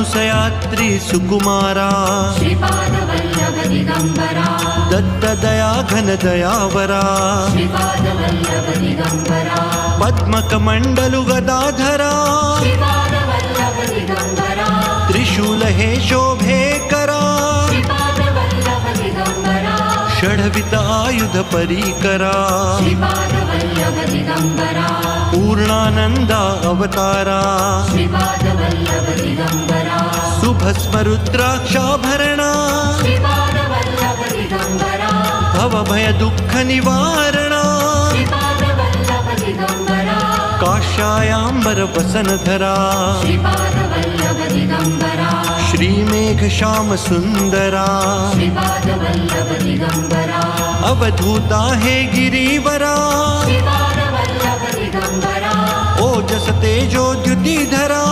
मानसयात्री सुकुमारा श्रीपाद वल्लभ दिगंबरा दत्त दया घन दयावरा श्रीपाद वल्लभ दिगंबरा पद्मकमंडलु गदाधरा श्रीपाद वल्लभ दिगंबरा त्रिशूल हे शोभे करा श्रीपाद वल्लभ दिगंबरा षड्वित आयुध परीकरा श्रीपाद वल्लभ दिगंबरा पूर्णानंदा अवतारा श्रीपाद वल्लभ दिगंबरा सुभस्म रुद्राक्षाभरणा श्रीपाद वल्लभ दिगंबरा भवभय दुःख निवारणा श्रीपाद वल्लभ दिगंबरा काशायाम्बर वसनधरा श्रीपाद वल्लभ दिगंबरा श्रीमेघ श्याम सुंदरा श्रीपाद वल्लभ दिगंबरा अवधूता हे गिरीवरा श्रीपाद वल्लभ दिगंबरा ओजस तेजो द्युतिधरा